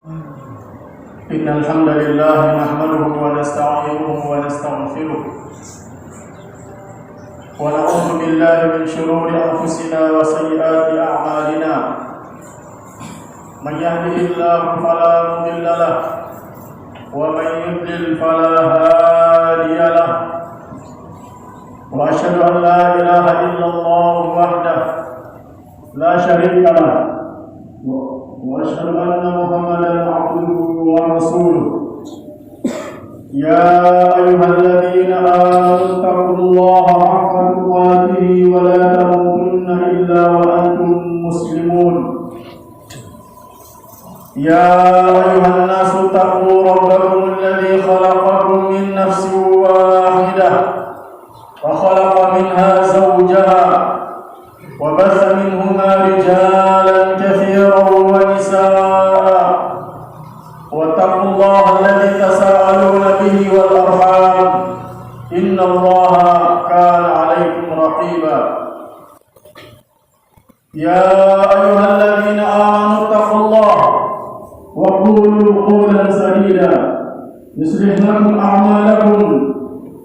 إن الحمد لله نحمده ونستعينه ونستغفره ونعوذ بالله من شرور أنفسنا وسيئات أعمالنا من يهده الله فلا مضل له ومن يضلل فلا هادي له وأشهد أن لا إله إلا الله وحده لا شريك له وأشهد أن محمدا عبده ورسوله يا أيها الذين آمنوا اتقوا الله حق تقاته ولا تموتن إلا وأنتم مسلمون يا أيها الناس اتقوا ربكم الذي خلقكم من نفس واحدة وخلق منها زوجها وبث منهما رجالا كثيرا ونساء واتقوا الله الذي تساءلون به والأرحام إن الله كان عليكم رقيبا يا أيها الذين آمنوا اتقوا الله وقولوا قولا سديدا يصلح لكم أعمالكم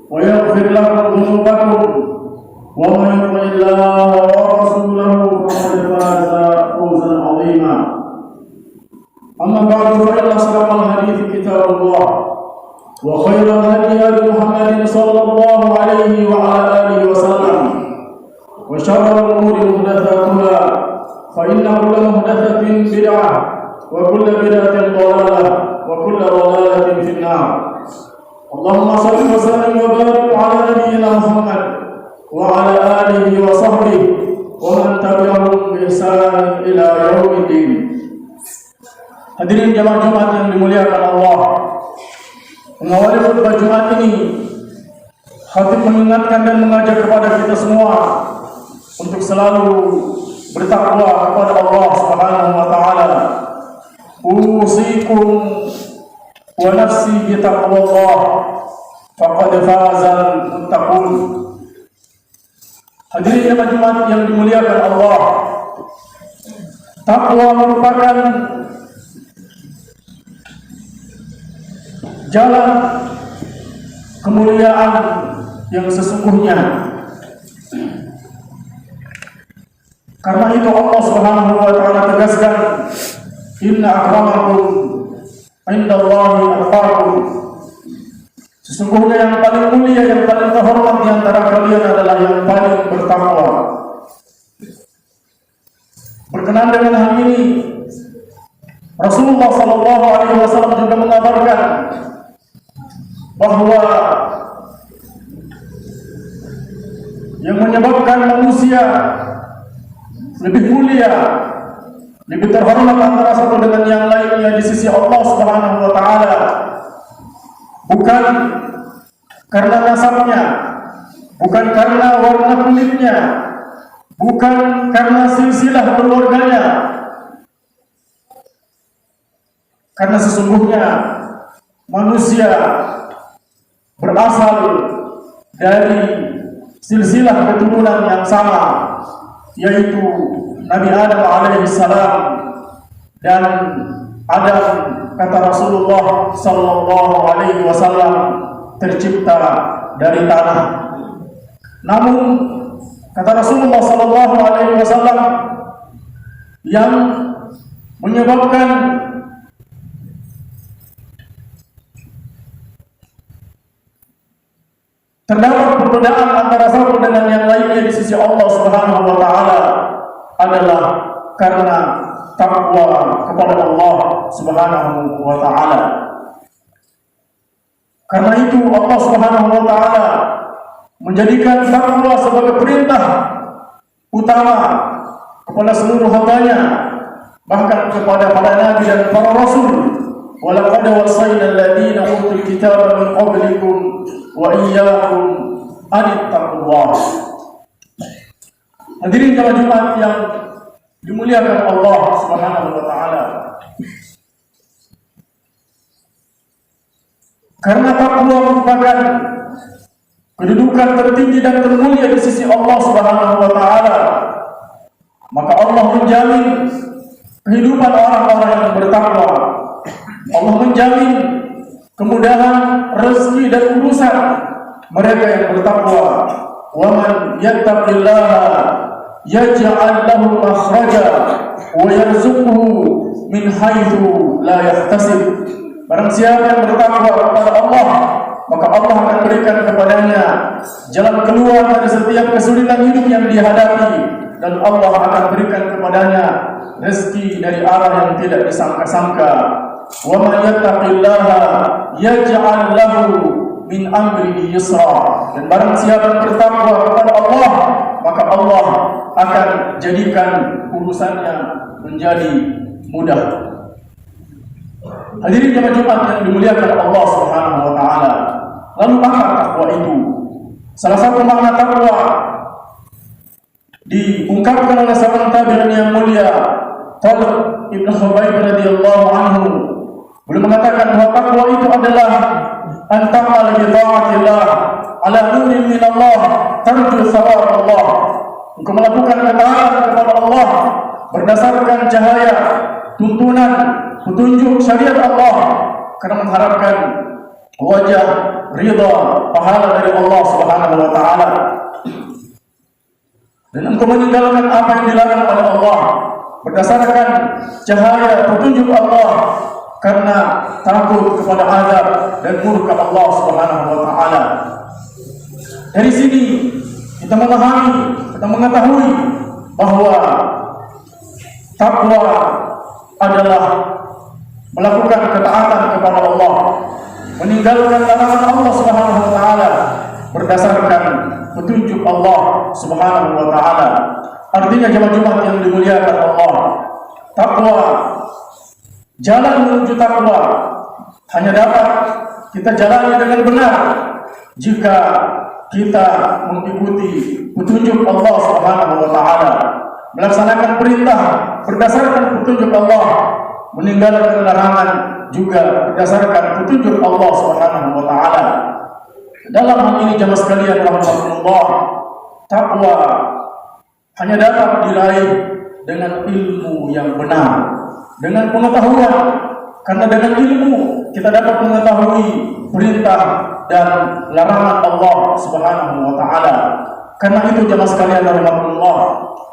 ويغفر لكم ذنوبكم ومن يطع الله ورسوله فقد فاز فوزا عظيما أما بعد فإن أصدق الحديث كتاب الله وخير الهدي هدي محمد صلى الله عليه وعلى آله وسلم وشر الأمور محدثاتها فإن كل محدثة بدعة وكل بدعة ضلالة وكل ضلالة في النار اللهم صل وسلم وبارك على نبينا محمد وعلى آله وصحبه ومن تبعهم بإحسان إلى يوم الدين. Hadirin jamaah Jumat yang dimuliakan Allah, mengawali khutbah Jumat ini, khatib mengingatkan dan mengajak kepada kita semua untuk selalu bertakwa kepada Allah Subhanahu wa taala. Usikum wa nafsi bi taqwallah faqad fazal muttaqun. Hadirin jamaah Jumat yang dimuliakan Allah, takwa merupakan jalan kemuliaan yang sesungguhnya. Karena itu Allah Subhanahu wa taala tegaskan, inna akramakum indallahi atqakum. Sesungguhnya yang paling mulia, yang paling terhormat di antara kalian adalah yang paling bertakwa. Berkenaan dengan hal ini, Rasulullah sallallahu alaihi wasallam juga mengabarkan bahwa yang menyebabkan manusia lebih mulia, lebih terhormat antara satu dengan yang lainnya di sisi Allah Subhanahu wa taala bukan karena nasabnya, bukan karena warna kulitnya, bukan karena silsilah keluarganya, karena sesungguhnya manusia berasal dari silsilah keturunan yang sama, yaitu Nabi Adam alaihissalam, dan Adam, kata Rasulullah sallallahu alaihi wasallam, tercipta dari tanah. Namun kata Rasulullah sallallahu alaihi wasallam, yang menyebabkan terdapat perbedaan antara satu dengan yang lainnya di sisi Allah Subhanahu wa taala adalah karena takwa kepada Allah Subhanahu wa taala. Karena itu Allah Subhanahu wa taala menjadikan takwa sebagai perintah utama kepada seluruh hamba-Nya, bahkan kepada para nabi dan para rasul. Walaqad wasaina alladziina utul kitaaba min qablikum wa iyyakum an ittaqullah. Hadirin jamaah Jumat yang dimuliakan Allah Subhanahu wa taala. Karena takwa merupakan kedudukan tertinggi dan termulia di sisi Allah Subhanahu wa taala, maka Allah menjamin kehidupan orang-orang yang bertakwa. menjamin kemudahan rezeki dan urusan mereka yang bertakwa. Wa man yattaqillaha yaj'al lahu makhraja wa yarzuqhu min haitsu la yahtasib. Barang siapa yang bertakwa kepada Allah, maka Allah akan berikan kepadanya jalan keluar dari setiap kesulitan hidup yang dihadapi, dan Allah akan berikan kepadanya rezeki dari arah yang tidak disangka-sangka. Wa man yattaqillaha yaj'al lahu min amrihi yusra. Dan barang siapa yang bertakwa kepada Allah, maka Allah akan jadikan urusannya menjadi mudah. Hadirin jemaah Jumat yang dimuliakan Allah Subhanahu wa taala. Lalu apa takwa itu? Salah satu makna takwa diungkapkan oleh seorang tabi'in yang mulia, Talib Ibnu Khubayb radhiyallahu anhu. Beliau mengatakan bahwa takwa itu adalah anta'mal bi ta'atillah ala nurin min Allah tarju thawab Allah. Engkau melakukan ketaatan kepada Allah berdasarkan cahaya tuntunan petunjuk syariat Allah, karena mengharapkan wajah ridha pahala dari Allah Subhanahu wa taala. Dan engkau meninggalkan apa yang dilarang oleh Allah berdasarkan cahaya petunjuk Allah, karena takut kepada azab dan murka Allah Subhanahu wa taala. Dari sini kita memahami, kita mengetahui bahwa takwa adalah melakukan ketaatan kepada Allah, meninggalkan larangan Allah Subhanahu wa taala berdasarkan petunjuk Allah Subhanahu wa taala. Artinya jemaah yang dimuliakan Allah, takwa, jalan menuju takwa hanya dapat kita jalani dengan benar jika kita mengikuti petunjuk Allah Subhanahu wa taala, melaksanakan perintah berdasarkan petunjuk Allah, meninggalkan larangan juga berdasarkan petunjuk Allah Subhanahu wa taala. Dalam hal ini jemaah sekalian rahimakumullah, takwa hanya dapat diraih dengan ilmu yang benar, dengan pengetahuan, karena dengan ilmu kita dapat mengetahui perintah dan larangan Allah Subhanahu wa taala. Karena itu jemaah sekalian rahimakumullah,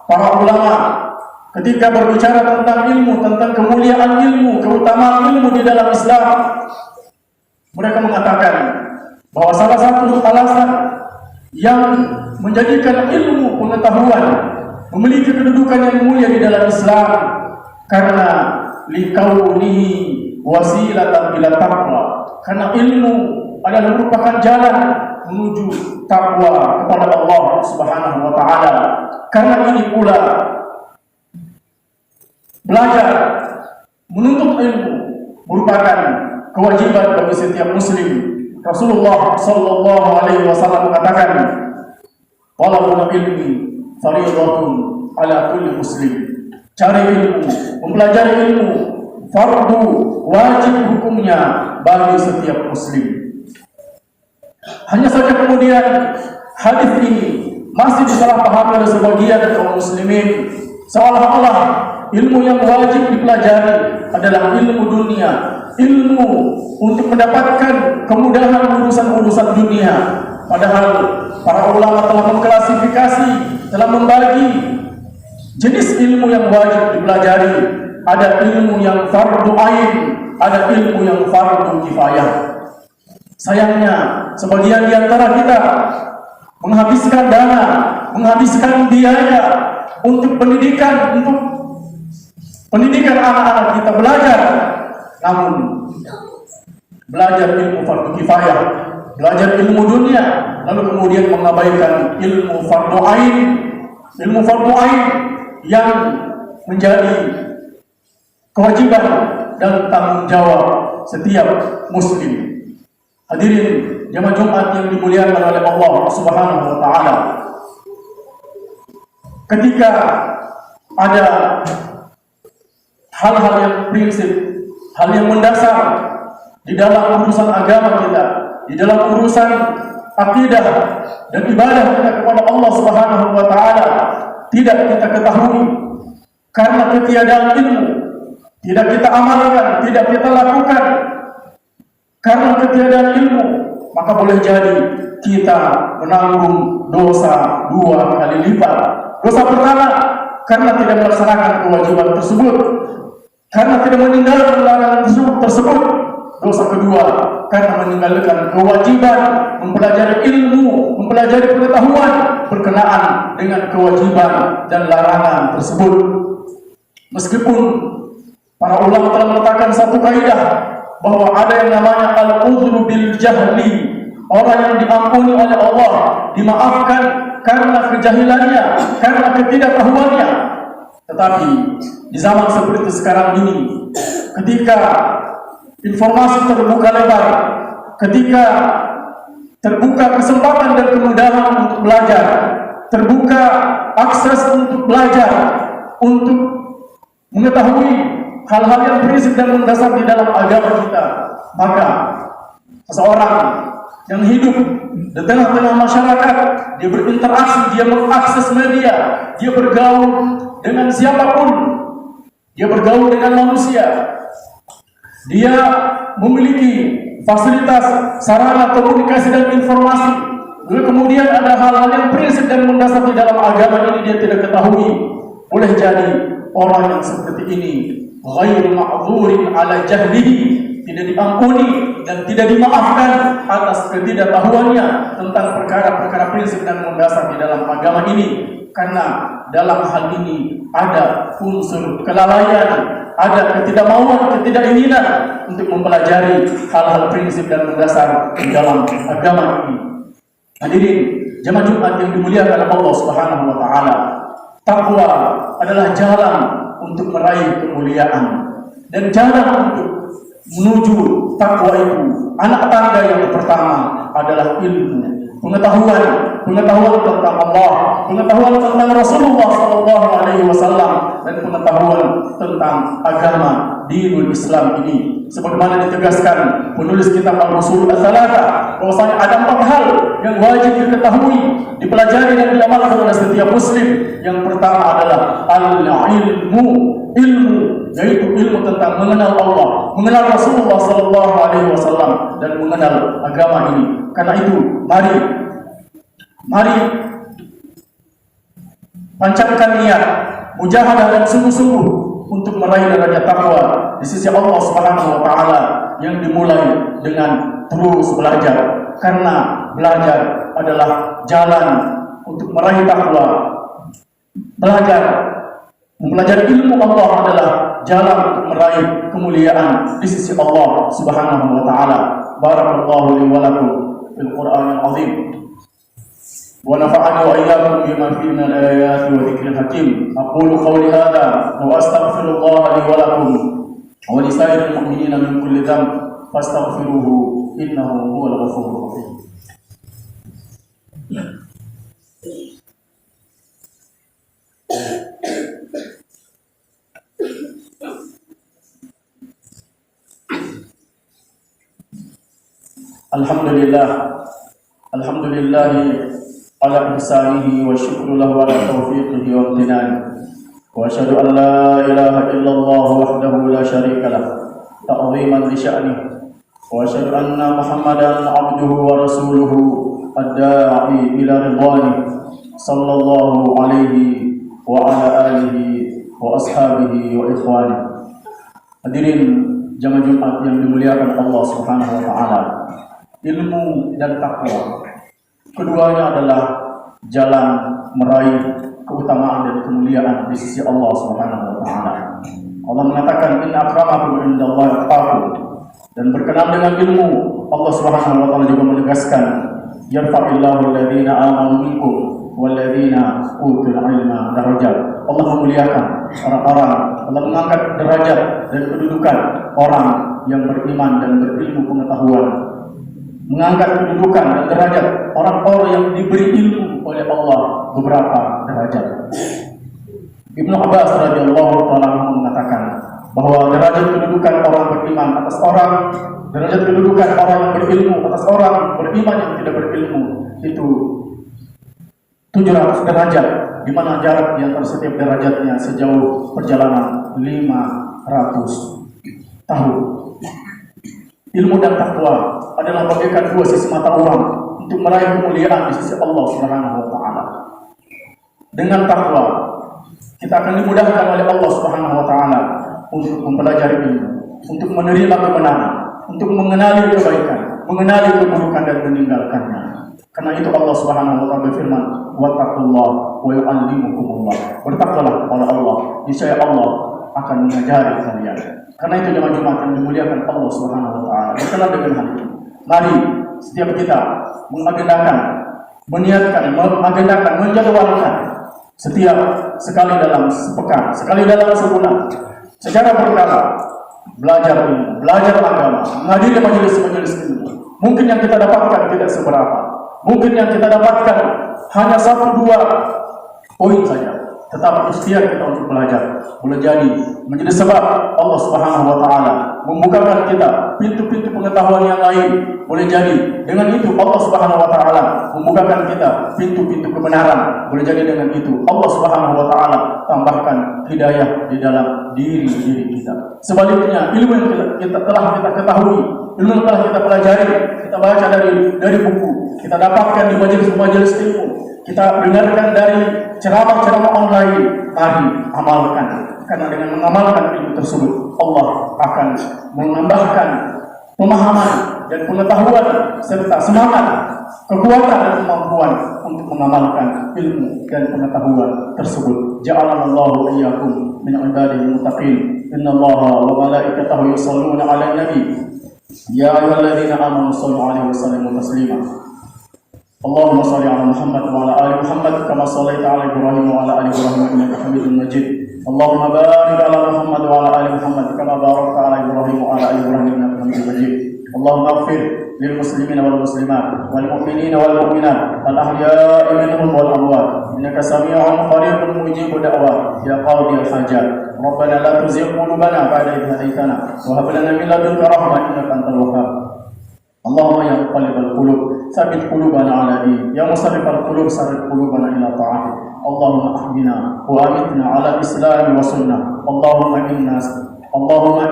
para ulama ketika berbicara tentang ilmu, tentang kemuliaan ilmu, keutamaan ilmu di dalam Islam, mereka mengatakan bahwa salah satu alasan yang menjadikan ilmu pengetahuan memiliki kedudukan yang mulia di dalam Islam karena likaunihi wasilatan ila taqwa, karena ilmu adalah merupakan jalan menuju takwa kepada Allah Subhanahu wa taala. Karena ini pula belajar menuntut ilmu merupakan kewajiban bagi setiap muslim. Rasulullah sallallahu alaihi wasallam mengatakan, "Talabul ilmi fardhatun ala kulli muslim." Cari ilmu, mempelajari ilmu fardu, wajib hukumnya bagi setiap muslim. Hanya saja kemudian hadis ini masih disalahpahami oleh sebagian kaum muslimin, seolah-olah ilmu yang wajib dipelajari adalah ilmu dunia, ilmu untuk mendapatkan kemudahan urusan-urusan dunia. Padahal para ulama telah mengklasifikasi, telah membagi jenis ilmu yang wajib dipelajari. Ada ilmu yang fardu ain, ada ilmu yang fardu kifayah. Sayangnya sebagian di antara kita menghabiskan dana, menghabiskan biaya untuk pendidikan, untuk pendidikan anak-anak kita belajar, namun belajar ilmu fardu kifayah, belajar ilmu dunia, lalu kemudian mengabaikan ilmu fardu ain, ilmu fardu ain yang menjadi kewajiban dan tanggung jawab setiap muslim. Hadirin jemaah Jumat yang dimuliakan oleh Allah Subhanahu wa taala, ketika ada hal-hal yang prinsip, hal yang mendasar di dalam urusan agama kita, di dalam urusan akidah dan ibadah kita kepada Allah Subhanahu wa taala, tidak kita ketahui karena ketiadaan ilmu, tidak kita amalkan, tidak kita lakukan, karena ketiadaan ilmu, maka boleh jadi kita menanggung dosa 2 kali lipat. Dosa pertama karena tidak melaksanakan kewajiban tersebut, karena tidak meninggalkan larangan tersebut. Dosa kedua karena meninggalkan kewajiban mempelajari ilmu, mempelajari pengetahuan berkenaan dengan kewajiban dan larangan tersebut. Meskipun para ulama telah meletakkan satu kaidah bahwa ada yang namanya al-udhru bil jahli, orang yang diampuni oleh Allah, dimaafkan karena kejahilannya, karena ketidaktahuannya. Tetapi di zaman seperti sekarang ini, ketika informasi terbuka lebar, ketika terbuka kesempatan dan kemudahan untuk belajar, terbuka akses untuk belajar, untuk mengetahui hal-hal yang prinsip dan mendasar di dalam agama kita, maka seseorang yang hidup di tengah-tengah masyarakat, dia berinteraksi, dia mengakses media, dia bergaul dengan siapapun, dia bergaul dengan manusia, dia memiliki fasilitas sarana komunikasi dan informasi. Lalu kemudian ada hal-hal yang prinsip dan mendasar di dalam agama ini dia tidak ketahui. Boleh jadi orang yang seperti ini ghairu ma'dzurin ala jahlihi, tidak diampuni dan tidak dimaafkan atas ketidaktahuannya tentang perkara-perkara prinsip dan mendasar di dalam agama ini. Karena dalam hal ini ada unsur kelalaian, ada ketidakmauan, ketidakinginan untuk mempelajari hal-hal prinsip dan mendasar di dalam agama ini. Hadirin jamaah Jumat yang dimuliakan Allah Subhanahu wa taala, takwa adalah jalan untuk meraih kemuliaan, dan jalan untuk menuju takwa itu, anak tangga yang pertama adalah ilmu, pengetahuan tentang Allah, pengetahuan tentang Rasulullah SAW, dan pengetahuan tentang agama dinul Islam ini. Sebagaimana ditegaskan penulis kitab Al-Usul Ats-Tsalatsa, bahwasanya ada 4 hal yang wajib diketahui, dipelajari dan diamalkan oleh setiap muslim. Yang pertama adalah al-ilmu, yaitu ilmu tentang mengenal Allah, mengenal Rasulullah SAW, dan mengenal agama ini. Karena itu, mari pancarkan niat, mujahadah dan sungguh-sungguh untuk meraih derajat takwa di sisi Allah Subhanahu wa taala, yang dimulai dengan terus belajar. Karena belajar adalah jalan untuk meraih takwa. Mempelajari ilmu Allah adalah jalan untuk meraih kemuliaan di sisi Allah Subhanahu wa taala. Barakallahu li wa lakum fil Qur'anil azim. Wa nafa'ani wa iyyakum bima fihi min al-ayati wa dzikril hakim. Aqulu qawli hadha wa astaghfirullah li wa lakum wa li sa'iril mu'minina min kulli dhanb fastaghfiruhu innahu huwal ghafurur rahim. Alhamdulillah ala ihsanihi wa syukru lahu ala taufiqihi wa imtinani. Wa asyhadu an la ilaha illallah wahdahu la syarika lah ta'ziman li sya'nihi. Wa asyhadu anna Muhammadan abduhu wa rasuluhu ad-da'i ila ridwanihi sallallahu alaihi wa ala alihi wa ashabihi wa ikhwanihi. Hadirin jamaah Jumat yang dimuliakan Allah Subhanahu wa taala, ilmu dan takwa, keduanya adalah jalan meraih keutamaan dan kemuliaan di sisi Allah Subhanahu wa taala. Allah mengatakan inna akramakum indallahi atqakum, dan berkenaan dengan ilmu, Allah Subhanahu wa taala juga menegaskan yarfa'illahu alladhina amanu minkum walladzina utul ilma darajat. Allah memuliakan orang-orang, Allah mengangkat derajat dan kedudukan orang yang beriman dan berilmu pengetahuan, mengangkat kedudukan dan derajat orang-orang yang diberi ilmu oleh Allah beberapa derajat. Ibnu Abbas radhiyallahu taala mengatakan bahwa derajat kedudukan orang beriman atas orang, derajat kedudukan orang yang berilmu atas orang beriman yang tidak berilmu itu 700 derajat, di mana jarak di antara setiap derajatnya sejauh perjalanan 500 tahun. Ilmu dan takwa adalah bagaikan dua sisi mata uang untuk meraih kemuliaan di sisi Allah Subhanahu wa taala. Dengan takwa kita akan dimudahkan oleh Allah Subhanahu wa taala untuk mempelajari ilmu, untuk menerima kebenaran, untuk mengenali kebaikan, mengenali keburukan dan meninggalkannya. Karena itu Allah Subhanahu wa taala berfirman, "Wattaqullaha wa yu'allimukumullah." Bertakwalah kepada Allah, niscaya Allah akan mengajari kalian. Karena itu jemaah Jumat yang dimuliakan Allah Subhanahu wa taala, berkenan dengan hal ini. Mari setiap kita mengagendakan, meniatkan, menjadwalkan setiap sekali dalam sepekan, sekali dalam sebulan, secara berkala belajar ilmu, belajar agama, menghadiri majelis-majelis ilmu. Mungkin yang kita dapatkan tidak seberapa, mungkin yang kita dapatkan hanya 1-2 poin saja. Tetapi ikhtiar kita untuk belajar boleh jadi menjadi sebab Allah Subhanahu wa taala membukakan kita pintu-pintu pengetahuan yang lain. Boleh jadi dengan itu Allah Subhanahu wa taala membukakan kita pintu-pintu kebenaran. Boleh jadi dengan itu Allah Subhanahu wa taala tambahkan hidayah di dalam diri kita. Sebaliknya, ilmu yang telah kita ketahui, ilmu yang telah kita pelajari, kita baca dari buku, kita dapatkan di majelis-majelis ilmu, kita dengarkan dari ceramah-ceramah online, mari amalkan. Karena dengan mengamalkan ilmu tersebut, Allah akan menambahkan pemahaman dan pengetahuan serta semangat, kekuatan dan kemampuan untuk mengamalkan ilmu dan pengetahuan tersebut. Ja'alallahu iyyakum min ibadihi muttaqin. Innallaha wa malaikatahu yusholluna 'alan nabi. Ya ayyuhalladzina amanu shallu 'alaihi wa sallimu taslima. Allahumma shalli 'ala Muhammad wa 'ala ali Muhammad kama shallaita 'ala Ibrahim wa 'ala ali Ibrahim innaka Hamidum Majid. Allahumma barik 'ala Muhammad wa 'ala ali Muhammad kama barakta 'ala Ibrahim wa 'ala ali Ibrahim innaka Hamidum Majid. Allahumma ighfir lil muslimina wal muslimat wal mu'minina wal mu'minat al ahya'i minhum wal amwat innaka sami'un qaribun mujibud da'wat ya qadiyal hajat. Rabbana la tuzigh qulubana ba'da idh hadaytana wa hab lana min ladunka rahmah innaka antal wahhab. Allahumma ya muqallibal qulub tsabbit qulubana 'ala din ya musarrifal qulub sarrif qulubana ila ta'atik. Allahumma ahdina wa amitna 'ala islam wa sunnah. Allahumma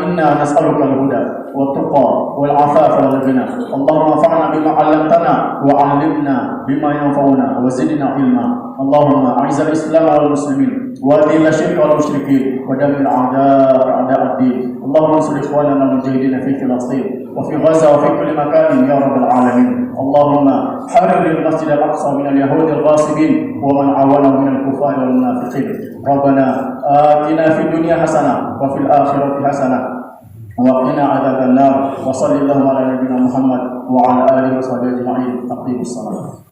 inna nas'aluka al-huda wa tuqa wal 'afafa wal ghina. Allahumma anfa'na bima 'allamtana wa 'allimna bima yanfa'una wa zidna ilma. Allahumma a'izz al-islam wal muslimin wa adhill ash-shirka wal musyrikeen wa dammir a'da' ad-din. Allahumma ansur ikhwanana al-mujahidin fi Filastin wa fi Gaza wa fi kulli makan ya rabbal alamin. Allahumma harir al-masjid al-aqsa min al-yahudi al-ghasibin wa man 'awanahum min al-kuffar wal munafiqin. Rabbana atina fid dunya hasanah wa fil akhirati hasanah wa qina adzaban nar. Wa sallallahu ala nabiyyina Muhammad wa ala alihi wa sahbihi ajma'in. Aqimus salat.